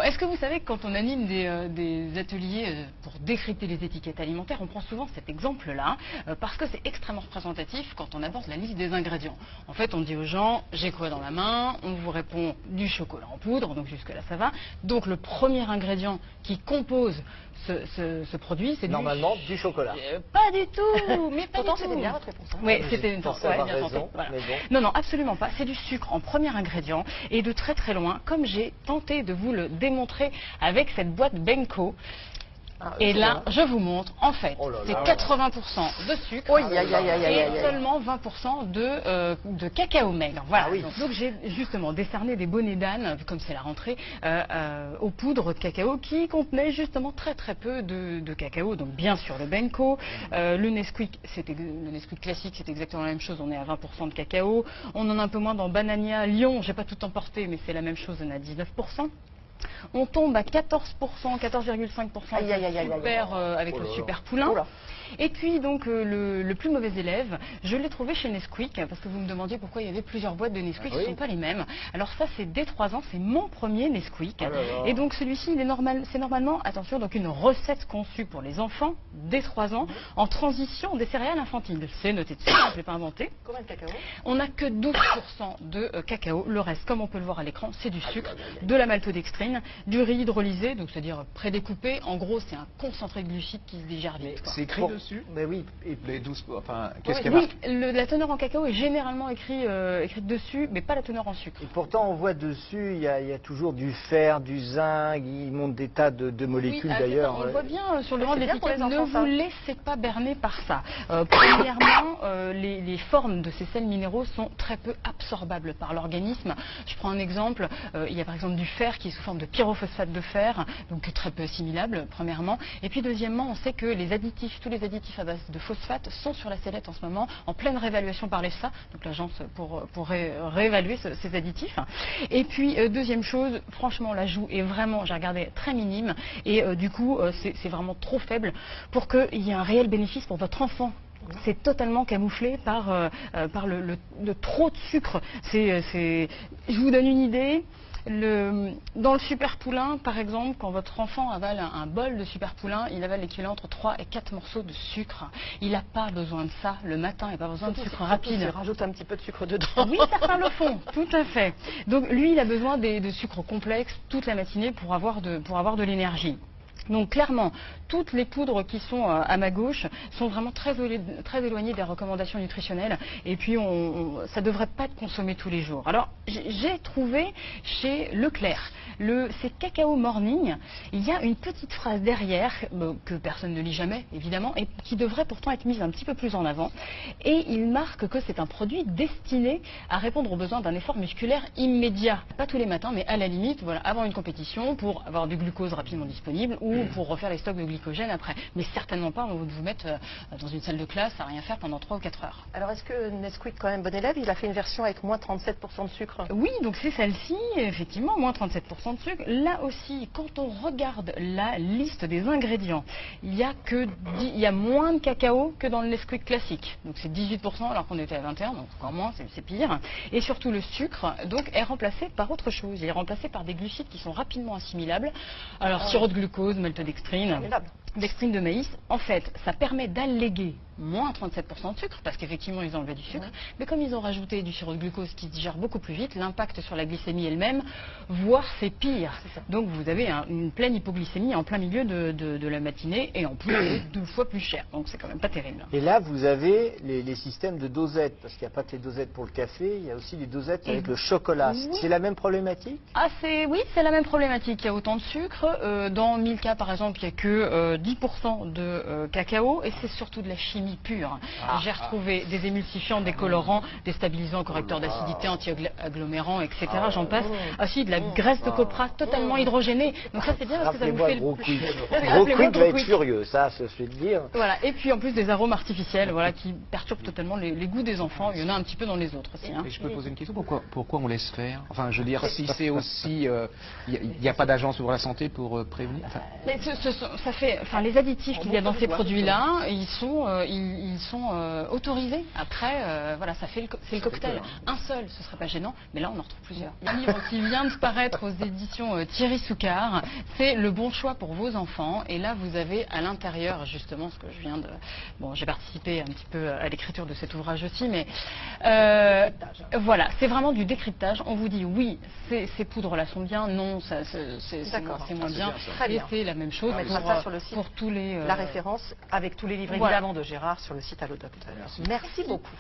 Est-ce que vous savez que quand on anime des ateliers pour décrypter les étiquettes alimentaires, on prend souvent cet exemple-là, parce que c'est extrêmement représentatif quand on aborde la liste des ingrédients. En fait, on dit aux gens, j'ai quoi dans la main? On vous répond du chocolat en poudre, donc jusque-là ça va. Donc le premier ingrédient qui compose ce produit, c'est normalement du chocolat. Pas du tout, mais pas Pourtant, du tout. c'était bien votre réponse. Hein. Oui, c'était une bien tenté. Voilà. Non, non, absolument pas. C'est du sucre en premier ingrédient et de très très loin, comme j'ai tenté de vous le démontrer avec cette boîte Benko. Et là, je vous montre, en fait, c'est 80% de sucre et seulement 20% de cacao maigre. Voilà. Donc j'ai justement décerné des bonnets d'âne, comme c'est la rentrée, aux poudres de cacao qui contenaient justement très très peu de cacao. Donc bien sûr le Benko, le Nesquik classique, c'est exactement la même chose, on est à 20% de cacao. On en a un peu moins dans Banania, Lyon, j'ai pas tout emporté, mais c'est la même chose, on est à 19%. On tombe à 14%, 14,5% avec le super poulain. Et puis donc le plus mauvais élève, je l'ai trouvé chez Nesquik, parce que vous me demandiez pourquoi il y avait plusieurs boîtes de Nesquik, ce ne sont pas les mêmes. Alors ça c'est dès 3 ans, c'est mon premier Nesquik. Et donc celui-ci, c'est normalement, attention, donc une recette conçue pour les enfants dès 3 ans, en transition des céréales infantiles. C'est noté dessus, je ne l'ai pas inventé. Combien de cacao? On n'a que 12% de cacao, le reste, comme on peut le voir à l'écran, c'est du sucre, de la maltodextrine, du riz hydrolysé, donc c'est-à-dire prédécoupé. En gros, c'est un concentré de glucides qui se digère vite. C'est écrit dessus? Mais oui. Et les 12, enfin, qu'est-ce qu'il y a marqué? La teneur en cacao est généralement écrite dessus, mais pas la teneur en sucre. Et pourtant, on voit dessus, il y a toujours du fer, du zinc, il monte des tas de molécules d'ailleurs. On le voit bien sur le devant de l'étiquette, ne vous laissez pas berner par ça. Premièrement, les formes de ces sels minéraux sont très peu absorbables par l'organisme. Je prends un exemple, il y a par exemple du fer qui est sous forme de pyrophosphate de fer, donc très peu assimilable, premièrement. Et puis deuxièmement, on sait que tous les additifs à base de phosphate sont sur la sellette en ce moment, en pleine réévaluation par l'EFSA, donc l'agence pour réévaluer ces additifs. Et puis deuxième chose, franchement l'ajout est vraiment, j'ai regardé, très minime, et du coup c'est vraiment trop faible pour qu'il y ait un réel bénéfice pour votre enfant. C'est totalement camouflé par le trop de sucre. Je vous donne une idée. Dans le super poulain, par exemple, quand votre enfant avale un bol de super poulain, il avale l'équivalent entre 3 et 4 morceaux de sucre. Il n'a pas besoin de ça le matin, il n'a pas besoin de sucre rapide. Il rajoute un petit peu de sucre dedans. Oui, certains le font, tout à fait. Donc lui, il a besoin de sucre complexe toute la matinée pour avoir de l'énergie. Donc clairement, toutes les poudres qui sont à ma gauche sont vraiment très éloignées des recommandations nutritionnelles. Et puis, ça ne devrait pas être consommé tous les jours. Alors, j'ai trouvé chez Leclerc, c'est Cacao Morning. Il y a une petite phrase derrière, que personne ne lit jamais, évidemment, et qui devrait pourtant être mise un petit peu plus en avant. Et il marque que c'est un produit destiné à répondre aux besoins d'un effort musculaire immédiat. Pas tous les matins, mais à la limite, voilà, avant une compétition, pour avoir du glucose rapidement disponible, ou pour refaire les stocks de glycogène après. Mais certainement pas on va vous mettre dans une salle de classe à rien faire pendant 3 ou 4 heures. Alors est-ce que Nesquik, quand même bon élève, il a fait une version avec moins 37% de sucre? Oui, donc c'est celle-ci, effectivement, moins 37% de sucre. Là aussi, quand on regarde la liste des ingrédients, il y a moins de cacao que dans le Nesquik classique. Donc c'est 18% alors qu'on était à 21%, donc encore moins, c'est pire. Et surtout le sucre, donc, est remplacé par autre chose. Il est remplacé par des glucides qui sont rapidement assimilables. Alors sirop de glucose, maltodextrine, dextrine de maïs, en fait, ça permet d'alléguer moins 37% de sucre, parce qu'effectivement ils enlevaient du sucre, mais comme ils ont rajouté du sirop de glucose qui se digère beaucoup plus vite, l'impact sur la glycémie elle-même, voire c'est pire. Donc vous avez une pleine hypoglycémie en plein milieu de la matinée, et en plus c'est 2 fois plus cher, donc c'est quand même pas terrible. Et là vous avez les systèmes de dosettes, parce qu'il n'y a pas que les dosettes pour le café, il y a aussi les dosettes avec le chocolat. C'est la même problématique? Oui, c'est la même problématique, il y a autant de sucre, dans Milka par exemple il n'y a que 10% de cacao, et c'est surtout de la chimie pure. J'ai retrouvé des émulsifiants, des colorants, des stabilisants, correcteurs d'acidité, anti-agglomérants, etc. J'en passe. De la graisse de copra totalement hydrogénée. Donc ça c'est bien parce que ça vous fait Gros Quick va être furieux, ça je vais te dire. Voilà. Et puis en plus des arômes artificiels, voilà, qui perturbent totalement les goûts des enfants. Il y en a un petit peu dans les autres aussi. Et je peux poser une question, pourquoi on laisse faire? Enfin, je veux dire, si c'est aussi, il n'y a pas d'agence pour la santé pour prévenir. Mais ça fait Enfin, les additifs qu'il y a dans ces produits-là, ils sont autorisés. Après, voilà, c'est le cocktail. Un seul, ce serait pas gênant, mais là, on en retrouve plusieurs. Il y a un livre qui vient de paraître aux éditions Thierry Soucard. C'est Le bon choix pour vos enfants. Et là, vous avez à l'intérieur, justement, ce que je viens de... Bon, j'ai participé un petit peu à l'écriture de cet ouvrage aussi, mais voilà, c'est vraiment du décryptage. On vous dit oui, ces poudres-là sont bien, non, c'est moins bien. Et c'est la même chose pour tous les... La référence avec tous les livres, évidemment, de Gérard sur le site Allo Docteur. Merci beaucoup.